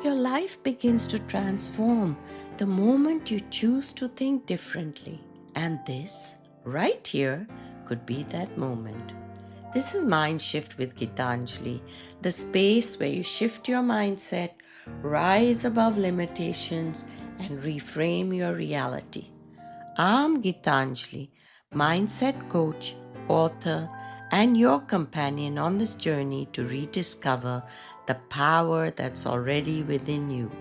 Your life begins to transform the moment you choose to think differently. And this, right here, could be that moment. This is Mindshift with Geetanjali, the space where you shift your mindset, rise above limitations, and reframe your reality. I'm Geetanjali, mindset coach, author, and your companion on this journey to rediscover the power that's already within you.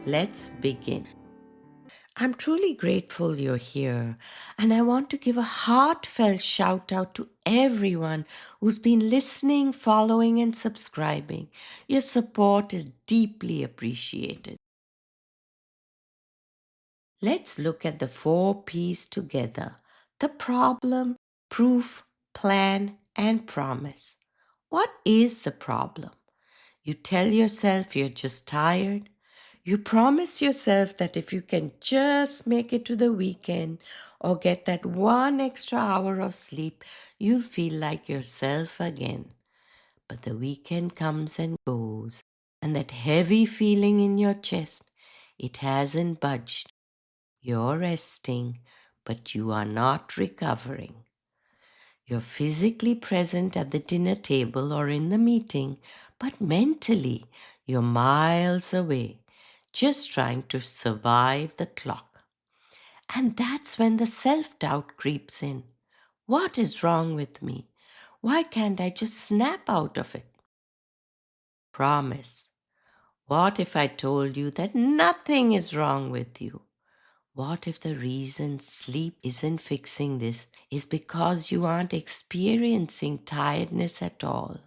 Let's begin. I'm truly grateful you're here, and I want to give a heartfelt shout out to everyone who's been listening, following, and subscribing. Your support is deeply appreciated. Let's look at the 4 P's together: the problem, proof, plan, and promise. What is the problem? You tell yourself you're just tired. You promise yourself that if you can just make it to the weekend or get that one extra hour of sleep, you'll feel like yourself again. But the weekend comes and goes, and that heavy feeling in your chest, it hasn't budged. You're resting, but you are not recovering. You're physically present at the dinner table or in the meeting, but mentally you're miles away, just trying to survive the clock. And that's when the self-doubt creeps in. What is wrong with me? Why can't I just snap out of it? Promise. What if I told you that nothing is wrong with you? What if the reason sleep isn't fixing this is because you aren't experiencing tiredness at all?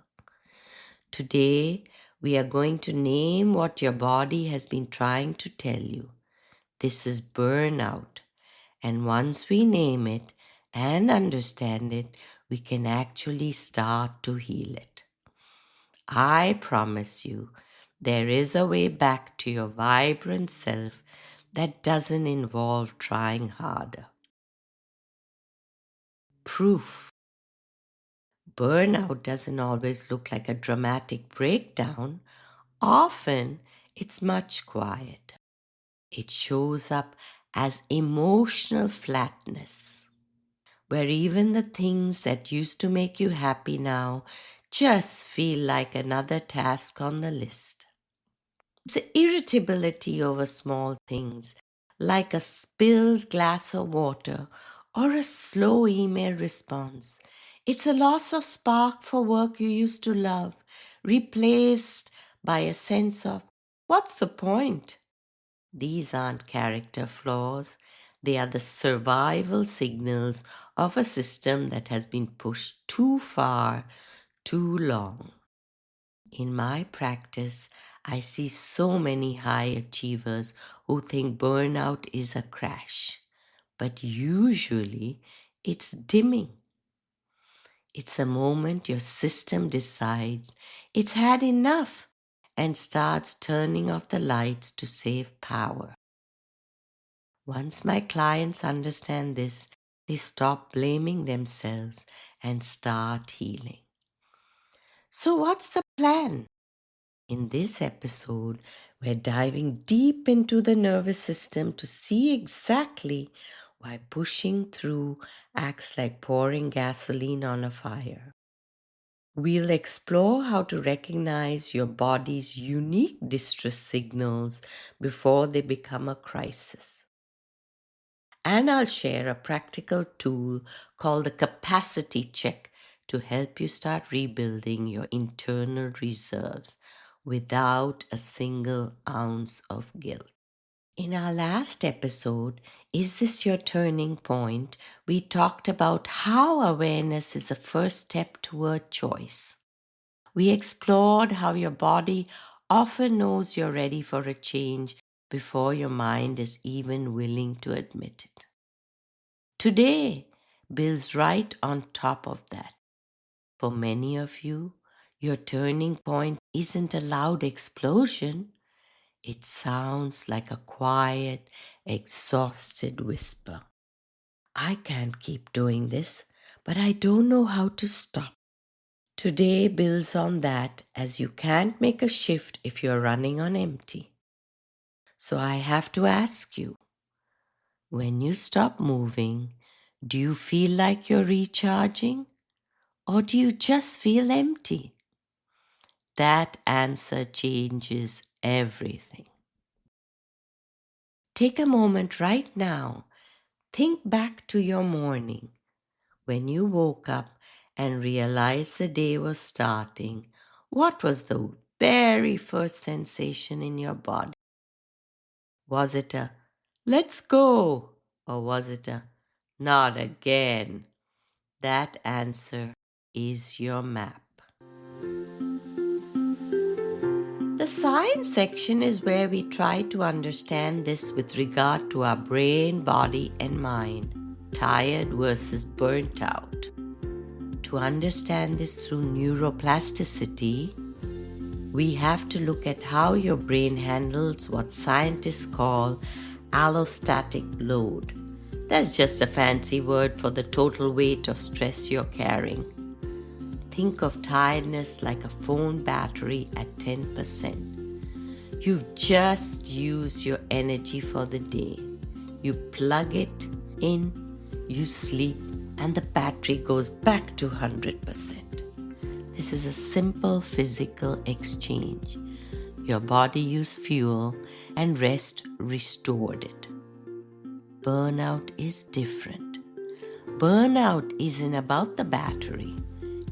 Today, we are going to name what your body has been trying to tell you. This is burnout. And once we name it and understand it, we can actually start to heal it. I promise you, there is a way back to your vibrant self that doesn't involve trying harder. Proof. Burnout doesn't always look like a dramatic breakdown. Often, it's much quieter. It shows up as emotional flatness, where even the things that used to make you happy now just feel like another task on the list. It's irritability over small things, like a spilled glass of water or a slow email response. It's a loss of spark for work you used to love, replaced by a sense of, what's the point? These aren't character flaws. They are the survival signals of a system that has been pushed too far, too long. In my practice, I see so many high achievers who think burnout is a crash. But usually, it's dimming. It's the moment your system decides it's had enough and starts turning off the lights to save power. Once my clients understand this, they stop blaming themselves and start healing. So, what's the plan? In this episode, we're diving deep into the nervous system to see exactly why pushing through acts like pouring gasoline on a fire. We'll explore how to recognize your body's unique distress signals before they become a crisis. And I'll share a practical tool called the capacity check to help you start rebuilding your internal reserves without a single ounce of guilt. In our last episode, Is This Your Turning Point? We talked about how awareness is the first step toward choice. We explored how your body often knows you're ready for a change before your mind is even willing to admit it. Today builds right on top of that. For many of you, your turning point isn't a loud explosion. It sounds like a quiet, exhausted whisper. I can't keep doing this, but I don't know how to stop. Today builds on that, as you can't make a shift if you're running on empty. So I have to ask you, when you stop moving, do you feel like you're recharging or do you just feel empty? That answer changes everything. Take a moment right now. Think back to your morning when you woke up and realized the day was starting. What was the very first sensation in your body? Was it a let's go? Or was it a not again? That answer is your map. The science section is where we try to understand this with regard to our brain, body, and mind. Tired versus burnt out. To understand this through neuroplasticity, we have to look at how your brain handles what scientists call allostatic load. That's just a fancy word for the total weight of stress you're carrying. Think of tiredness like a phone battery at 10%. You've just used your energy for the day. You plug it in, you sleep, and the battery goes back to 100%. This is a simple physical exchange. Your body used fuel and rest restored it. Burnout is different. Burnout isn't about the battery.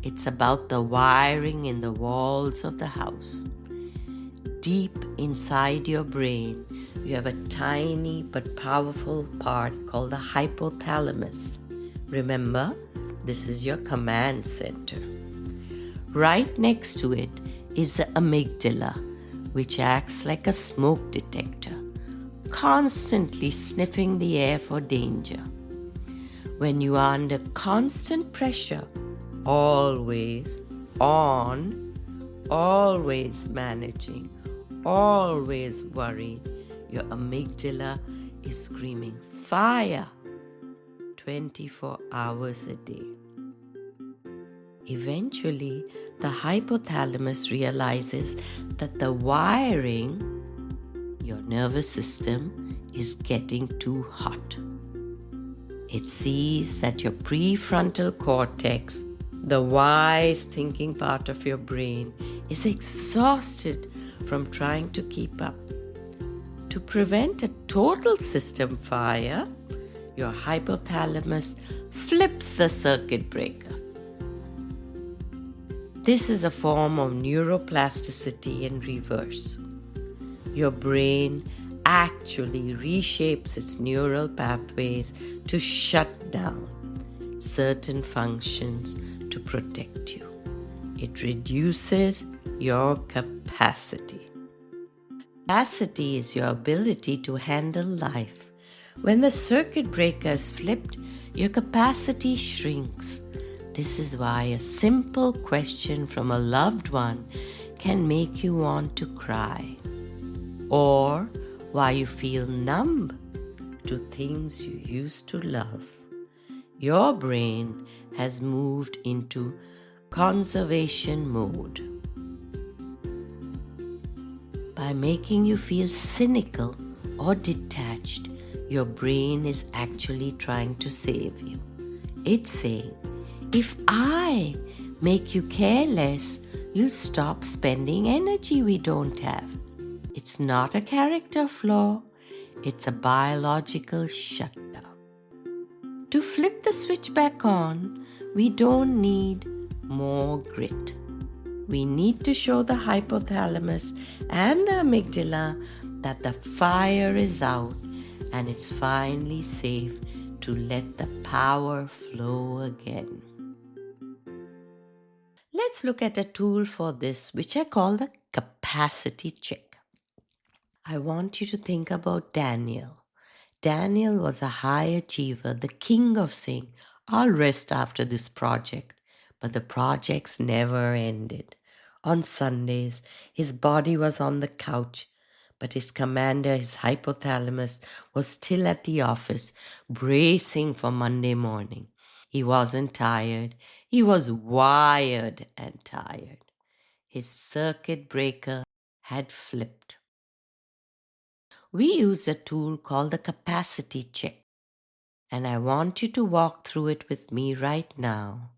It's about the wiring in the walls of the house. Deep inside your brain, you have a tiny but powerful part called the hypothalamus. Remember, this is your command center. Right next to it is the amygdala, which acts like a smoke detector, constantly sniffing the air for danger. When you are under constant pressure, always on, always managing, always worried, your amygdala is screaming fire 24 hours a day. Eventually, the hypothalamus realizes that the wiring, your nervous system, is getting too hot. It sees that your prefrontal cortex, the wise thinking part of your brain, is exhausted from trying to keep up. To prevent a total system fire, your hypothalamus flips the circuit breaker. This is a form of neuroplasticity in reverse. Your brain actually reshapes its neural pathways to shut down certain functions to protect you. It reduces your capacity. Capacity is your ability to handle life. When the circuit breaker is flipped, your capacity shrinks. This is why a simple question from a loved one can make you want to cry, or why you feel numb to things you used to love. Your brain has moved into conservation mode. By making you feel cynical or detached, your brain is actually trying to save you. It's saying, if I make you care less, you'll stop spending energy we don't have. It's not a character flaw, it's a biological shutdown. To flip the switch back on, we don't need more grit. We need to show the hypothalamus and the amygdala that the fire is out and it's finally safe to let the power flow again. Let's look at a tool for this, which I call the capacity check. I want you to think about Daniel. Daniel was a high achiever, the king of saying, I'll rest after this project. But the projects never ended. On Sundays, his body was on the couch, but his commander, his hypothalamus, was still at the office, bracing for Monday morning. He wasn't tired. He was wired and tired. His circuit breaker had flipped. We use a tool called the capacity check, and I want you to walk through it with me right now.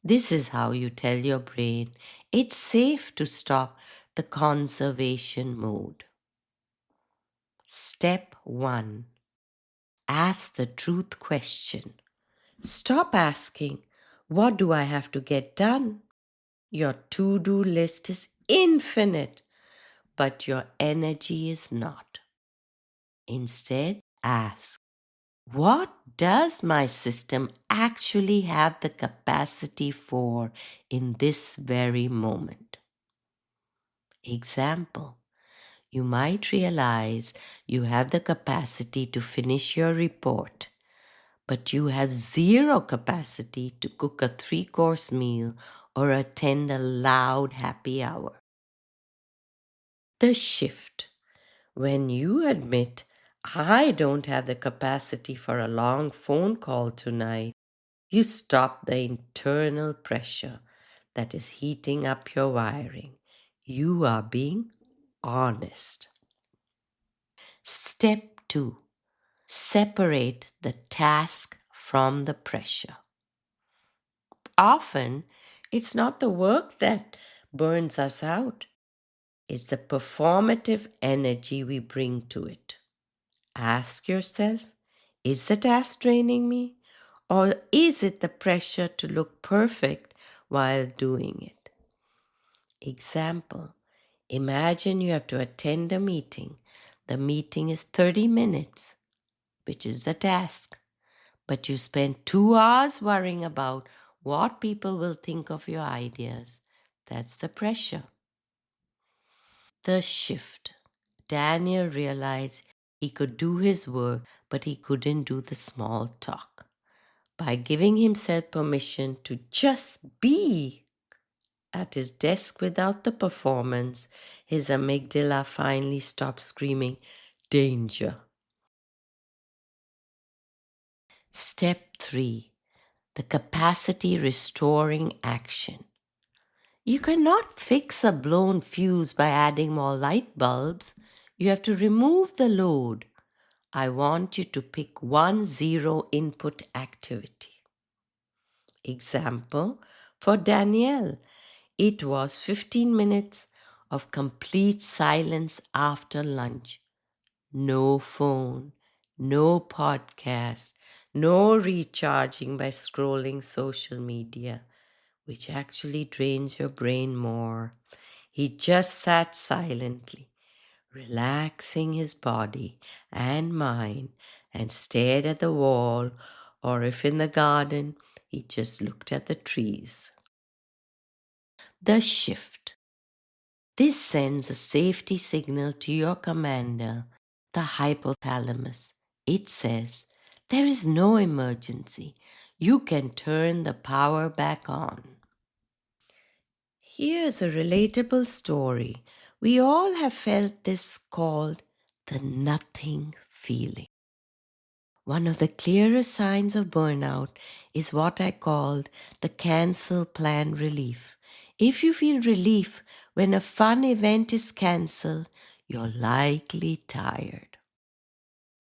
This is how you tell your brain it's safe to stop the conservation mode. Step 1. Ask the truth question. Stop asking, what do I have to get done? Your to-do list is infinite, but your energy is not. Instead, ask, what does my system actually have the capacity for in this very moment? Example, you might realize you have the capacity to finish your report, but you have zero capacity to cook a 3-course meal or attend a loud happy hour. The shift. When you admit, I don't have the capacity for a long phone call tonight, you stop the internal pressure that is heating up your wiring. You are being honest. Step 2. Separate the task from the pressure. Often, it's not the work that burns us out. It's the performative energy we bring to it. Ask yourself, is the task draining me? Or is it the pressure to look perfect while doing it? Example, imagine you have to attend a meeting. The meeting is 30 minutes, which is the task. But you spend 2 hours worrying about what people will think of your ideas. That's the pressure. The shift. Daniel realized he could do his work, but he couldn't do the small talk. By giving himself permission to just be at his desk without the performance, his amygdala finally stopped screaming, danger. Step 3. The capacity restoring action. You cannot fix a blown fuse by adding more light bulbs. You have to remove the load. I want you to pick one zero input activity. Example, for Danielle, it was 15 minutes of complete silence after lunch. No phone, no podcast, no recharging by scrolling social media, which actually drains your brain more. He just sat silently, relaxing his body and mind, and stared at the wall, or if in the garden, he just looked at the trees. The shift. This sends a safety signal to your commander, the hypothalamus. It says, there is no emergency. You can turn the power back on. Here's a relatable story. We all have felt this called the nothing feeling. One of the clearest signs of burnout is what I called the cancel plan relief. If you feel relief when a fun event is cancelled, you're likely tired.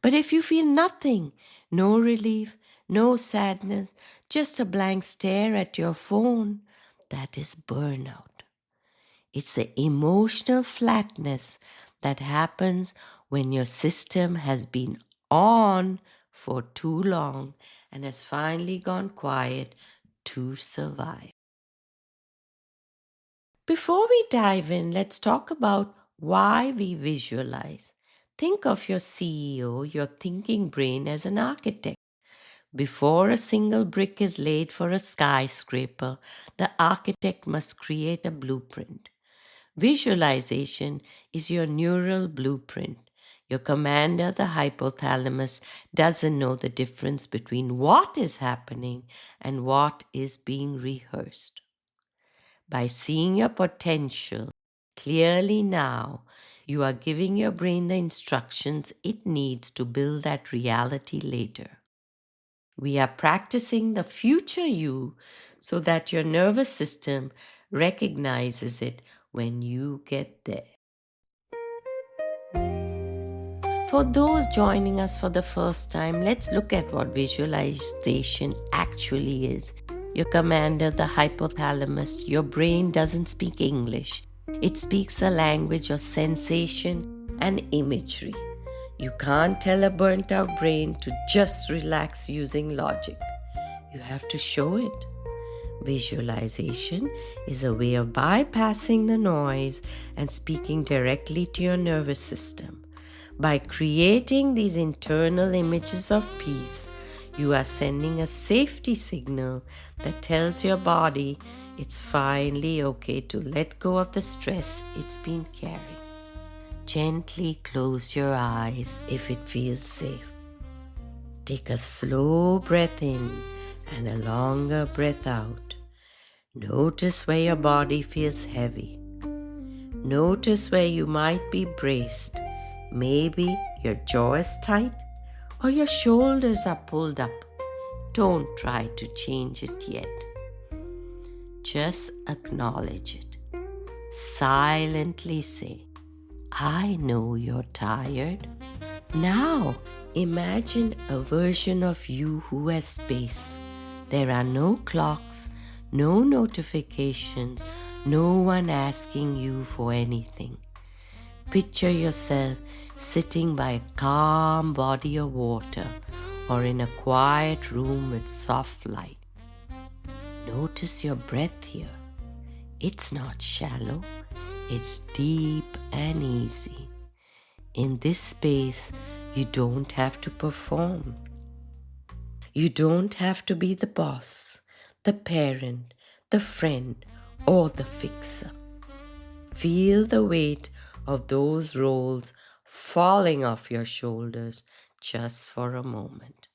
But if you feel nothing, no relief, no sadness, just a blank stare at your phone, that is burnout. It's the emotional flatness that happens when your system has been on for too long and has finally gone quiet to survive. Before we dive in, let's talk about why we visualize. Think of your CEO, your thinking brain, as an architect. Before a single brick is laid for a skyscraper, the architect must create a blueprint. Visualization is your neural blueprint. Your commander, the hypothalamus, doesn't know the difference between what is happening and what is being rehearsed. By seeing your potential clearly now, you are giving your brain the instructions it needs to build that reality later. We are practicing the future you so that your nervous system recognizes it when you get there. For those joining us for the first time, let's look at what visualization actually is. Your commander, the hypothalamus, your brain doesn't speak English. It speaks a language of sensation and imagery. You can't tell a burnt out brain to just relax using logic. You have to show it. Visualization is a way of bypassing the noise and speaking directly to your nervous system. By creating these internal images of peace, you are sending a safety signal that tells your body it's finally okay to let go of the stress it's been carrying. Gently close your eyes if it feels safe. Take a slow breath in and a longer breath out. Notice where your body feels heavy. Notice where you might be braced. Maybe your jaw is tight or your shoulders are pulled up. Don't try to change it yet. Just acknowledge it. Silently say, I know you're tired. Now imagine a version of you who has space. There are no clocks, no notifications, no one asking you for anything. Picture yourself sitting by a calm body of water or in a quiet room with soft light. Notice your breath here. It's not shallow, it's deep and easy. In this space, you don't have to perform. You don't have to be the boss, the parent, the friend, or the fixer. Feel the weight of those roles falling off your shoulders just for a moment.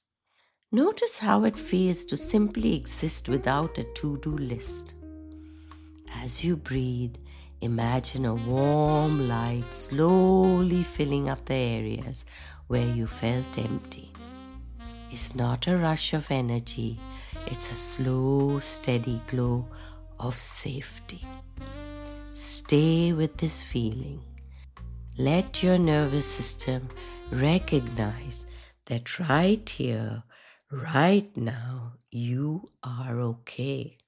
Notice how it feels to simply exist without a to-do list. As you breathe, imagine a warm light slowly filling up the areas where you felt empty. It's not a rush of energy, it's a slow, steady glow of safety. Stay with this feeling. Let your nervous system recognize that right here, right now, you are okay.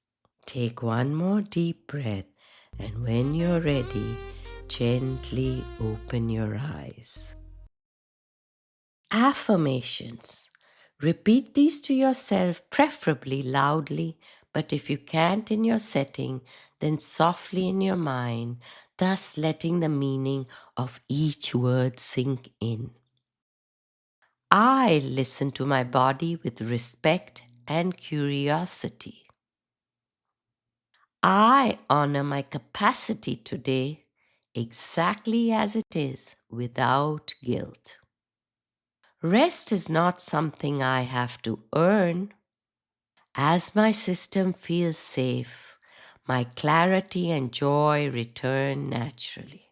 Take one more deep breath, and when you're ready, gently open your eyes. Affirmations. Repeat these to yourself, preferably loudly, but if you can't in your setting, then softly in your mind, thus letting the meaning of each word sink in. I listen to my body with respect and curiosity. I honor my capacity today exactly as it is, without guilt. Rest is not something I have to earn. As my system feels safe, my clarity and joy return naturally.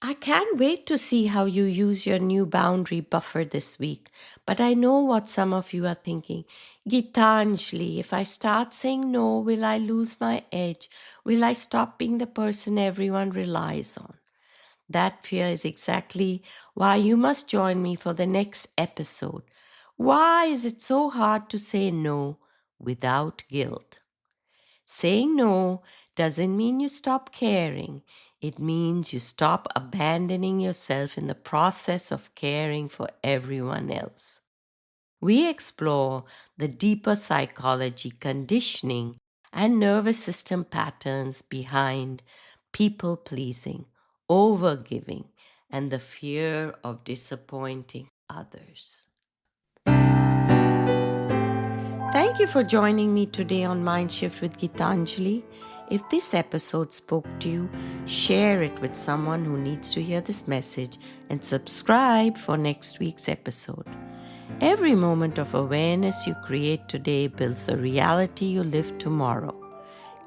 I can't wait to see how you use your new boundary buffer this week, but I know what some of you are thinking. Geetanjali, if I start saying no, will I lose my edge? Will I stop being the person everyone relies on? That fear is exactly why you must join me for the next episode. Why is it so hard to say no without guilt? Saying no doesn't mean you stop caring. It means you stop abandoning yourself in the process of caring for everyone else. We explore the deeper psychology, conditioning, and nervous system patterns behind people pleasing, overgiving, and the fear of disappointing others. Thank you for joining me today on Mindshift with Geetanjali. If this episode spoke to you, share it with someone who needs to hear this message and subscribe for next week's episode. Every moment of awareness you create today builds the reality you live tomorrow.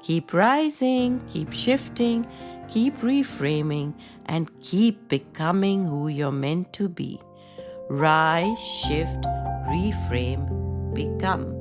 Keep rising, keep shifting, keep reframing, and keep becoming who you're meant to be. Rise, shift, reframe, become.